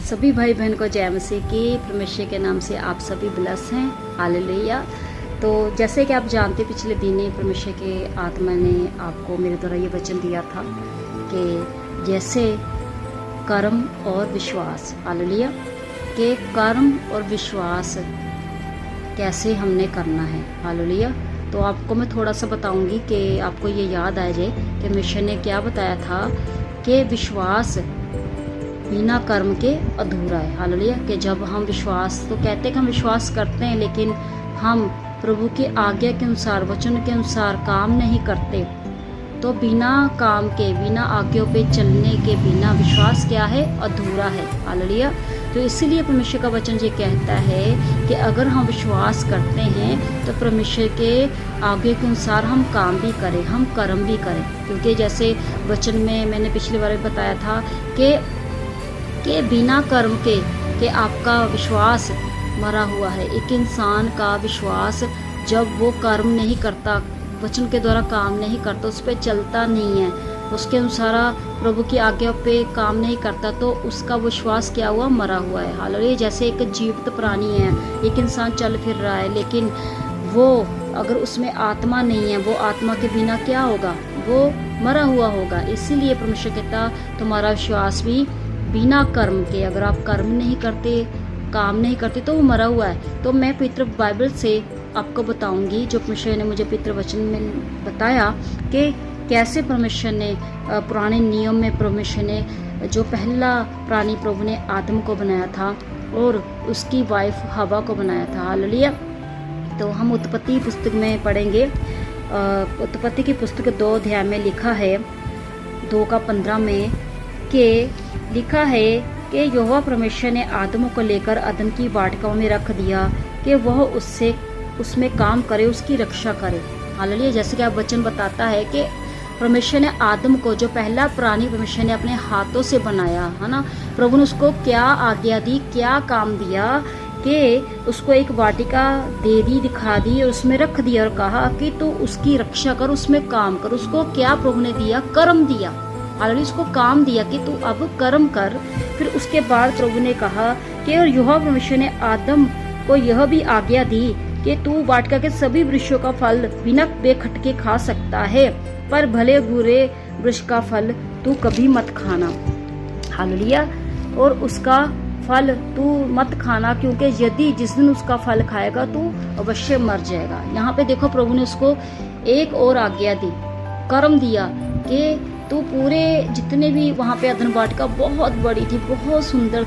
सभी भाई बहन को जय मसीह की। परमेश्वर के नाम से आप सभी ब्लेस हैं। हालेलुया। तो जैसे कि आप जानते, पिछले दिनों परमेश्वर के आत्मा ने आपको मेरे द्वारा ये वचन दिया था कि जैसे कर्म और विश्वास, हालेलुया, कि कर्म और विश्वास कैसे हमने करना है। हालेलुया। तो आपको मैं थोड़ा सा बताऊंगी कि आपको ये याद आ जाए कि मिशन ने क्या बताया था कि विश्वास बिना कर्म के अधूरा है। हालेलुया। कि जब हम विश्वास, तो कहते हैं कि हम विश्वास करते हैं लेकिन हम प्रभु की आज्ञा के अनुसार, वचन के अनुसार काम नहीं करते, तो बिना काम के, बिना आज्ञा पे चलने के बिना विश्वास क्या है? अधूरा है। हालेलुया। तो इसीलिए परमेश्वर का वचन ये कहता है कि अगर हम विश्वास करते हैं तो परमेश्वर के आज्ञा के अनुसार हम काम भी करें, हम कर्म भी करें। क्योंकि जैसे वचन में मैंने पिछली बार बताया था कि बिना कर्म के आपका विश्वास मरा हुआ है। एक इंसान का विश्वास जब वो कर्म नहीं करता, वचन के द्वारा काम नहीं करता, उस पर चलता नहीं है, उसके अनुसार प्रभु की आज्ञा पे काम नहीं करता, तो उसका विश्वास क्या हुआ? मरा हुआ है। हालेलुया। जैसे एक जीवित प्राणी है, एक इंसान चल फिर रहा है लेकिन वो अगर उसमें आत्मा नहीं है, वो आत्मा के बिना क्या होगा? वो मरा हुआ होगा। इसीलिए परमेश्वर कहता तुम्हारा विश्वास भी बिना कर्म के, अगर आप कर्म नहीं करते, काम नहीं करते, तो वो मरा हुआ है। तो मैं पवित्र बाइबल से आपको बताऊंगी, जो परमेश्वर ने मुझे पवित्र वचन में बताया कि कैसे परमेश्वर ने पुराने नियम में परमेश्वर ने जो पहला प्राणी प्रभु ने आदम को बनाया था और उसकी वाइफ हवा को बनाया था। हालेलुया। तो हम उत्पत्ति पुस्तक में पढ़ेंगे। उत्पत्ति की पुस्तक 2 अध्याय में लिखा है, 2:15 में, कि लिखा है कि यहोवा परमेश्वर ने आदम को लेकर अदन की वाटिका में रख दिया कि वह उसमें काम करे, उसकी रक्षा करे। हालेलुया। जैसे कि आप वचन बताता है कि परमेश्वर ने आदम को, जो पहला प्राणी परमेश्वर ने अपने हाथों से बनाया है ना, प्रभु ने उसको क्या आज्ञा दी, क्या काम दिया कि उसको एक वाटिका दे दी, दिखा दी और उसमें रख दिया और कहा कि तू उसकी रक्षा कर, उसमें काम कर। उसको क्या प्रभु ने दिया? कर्म दिया। हालेलुया। उसको काम दिया कि तू अब कर्म कर। फिर उसके बाद प्रभु ने कहा कि और यहोवा परमेश्वर ने आदम को यह भी आज्ञा दी कि तू वाटिका के सभी वृक्षों का फल बिना बेखटके खा सकता है, पर भले बुरे वृक्ष का फल तू कभी मत खाना। हालेलुया। और उसका फल तू मत खाना, क्योंकि यदि जिस दिन उसका फल खाएगा तू अवश्य मर जाएगा। यहाँ पे देखो, प्रभु ने उसको एक और आज्ञा दी, कर्म दिया कि तू पूरे जितने भी वहाँ पे अदन वाटिका बहुत बड़ी थी, बहुत सुंदर